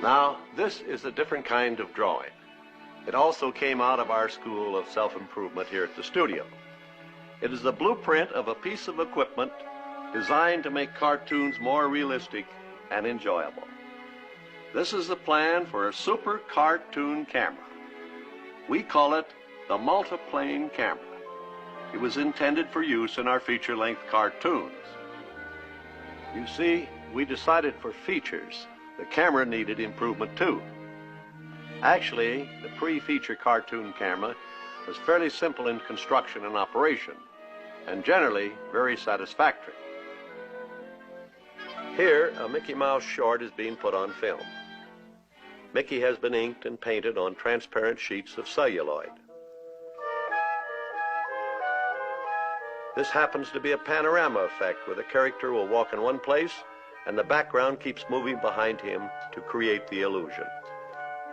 Now, this is a different kind of drawing. It also came out of our school of self-improvement here at the studio. It is the blueprint of a piece of equipment designed to make cartoons more realistic and enjoyable. This is the plan for a super cartoon camera. We call it the multiplane camera. It was intended for use in our feature-length cartoons. You see, we decided for features, the camera needed improvement too. Actually, the pre-feature cartoon camera was fairly simple in construction and operation, and generally very satisfactory. Here, a Mickey Mouse short is being put on film. Mickey has been inked and painted on transparent sheets of celluloid. This happens to be a panorama effect where the character will walk in one place and the background keeps moving behind him to create the illusion.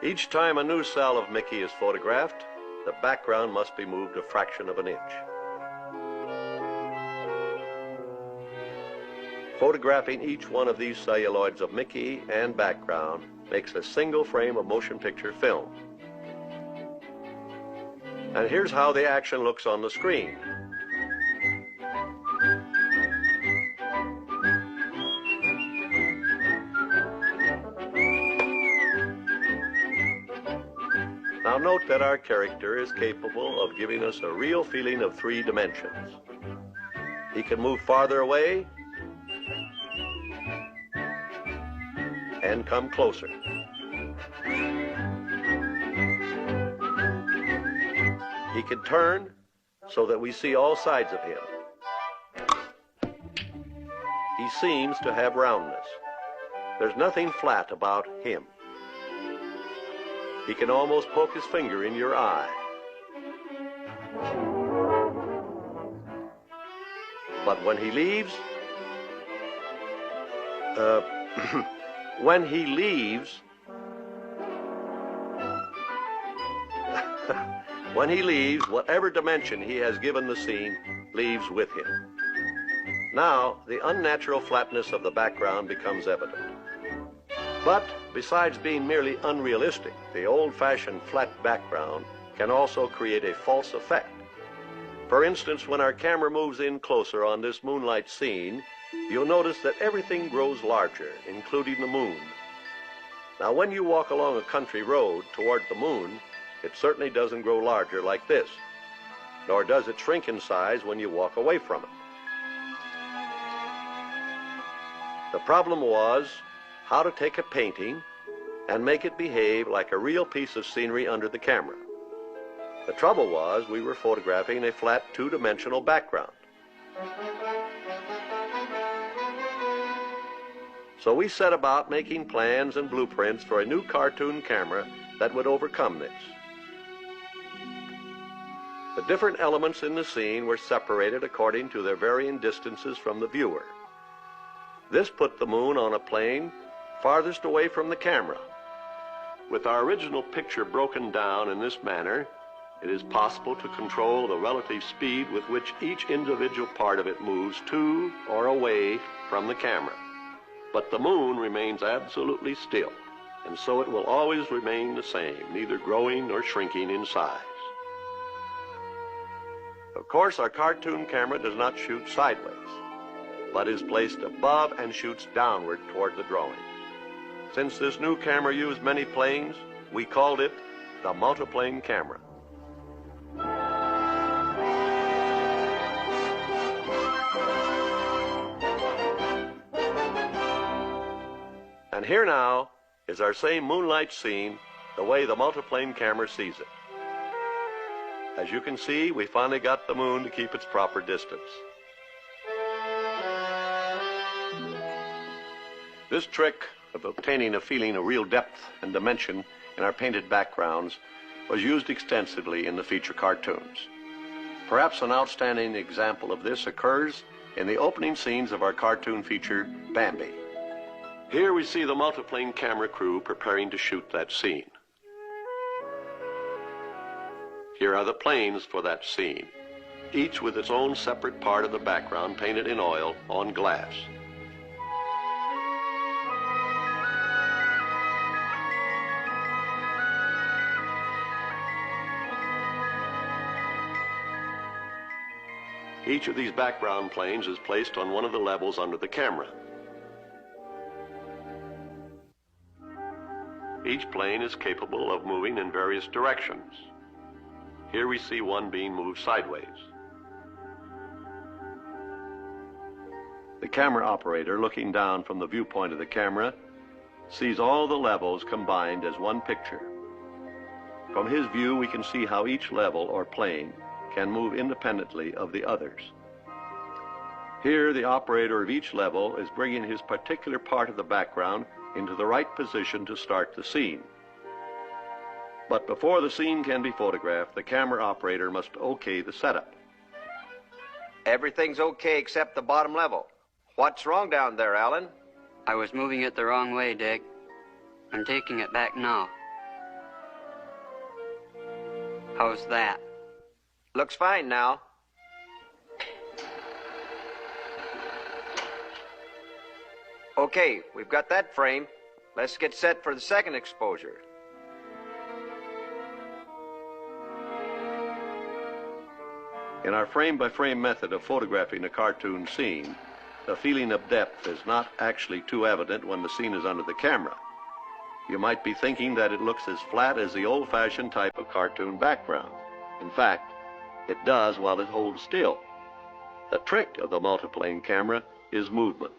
Each time a new cell of Mickey is photographed, the background must be moved a fraction of an inch. Photographing each one of these celluloids of Mickey and background makes a single frame of motion picture film. And here's how the action looks on the screen. Now note that our character is capable of giving us a real feeling of 3 dimensions. He can move farther away and come closer. He can turn so that we see all sides of him. He seems to have roundness. There's nothing flat about him. He can almost poke his finger in your eye. But when he leaves, when he leaves, whatever dimension he has given the scene leaves with him. Now, the unnatural flatness of the background becomes evident. But besides being merely unrealistic, the old-fashioned flat background can also create a false effect. For instance, when our camera moves in closer on this moonlight scene, you'll notice that everything grows larger, including the moon. Now, when you walk along a country road toward the moon, it certainly doesn't grow larger like this, nor does it shrink in size when you walk away from it. The problem was how to take a painting and make it behave like a real piece of scenery under the camera. The trouble was we were photographing a flat 2-dimensional background. So we set about making plans and blueprints for a new cartoon camera that would overcome this. The different elements in the scene were separated according to their varying distances from the viewer. This put the moon on a plane farthest away from the camera. With our original picture broken down in this manner, it is possible to control the relative speed with which each individual part of it moves to or away from the camera. But the moon remains absolutely still, and so it will always remain the same, neither growing nor shrinking in size. Of course, our cartoon camera does not shoot sideways, but is placed above and shoots downward toward the drawing. Since this new camera used many planes, we called it the multiplane camera. And here now is our same moonlight scene the way the multiplane camera sees it. As you can see, we finally got the moon to keep its proper distance. This trick of obtaining a feeling of real depth and dimension in our painted backgrounds was used extensively in the feature cartoons. Perhaps an outstanding example of this occurs in the opening scenes of our cartoon feature, Bambi. Here we see the multiplane camera crew preparing to shoot that scene. Here are the planes for that scene, each with its own separate part of the background painted in oil on glass. Each of these background planes is placed on one of the levels under the camera. Each plane is capable of moving in various directions. Here we see one being moved sideways. The camera operator, looking down from the viewpoint of the camera, sees all the levels combined as one picture. From his view, we can see how each level or plane can move independently of the others. Here, the operator of each level is bringing his particular part of the background into the right position to start the scene. But before the scene can be photographed, the camera operator must okay the setup. Everything's okay except the bottom level. What's wrong down there, Alan? I was moving it the wrong way, Dick. I'm taking it back now. How's that? Looks fine now. Okay, we've got that frame. Let's get set for the second exposure. In our frame-by-frame method of photographing a cartoon scene, the feeling of depth is not actually too evident when the scene is under the camera. You might be thinking that it looks as flat as the old-fashioned type of cartoon background. In fact, it does while it holds still. The trick of the multiplane camera is movement.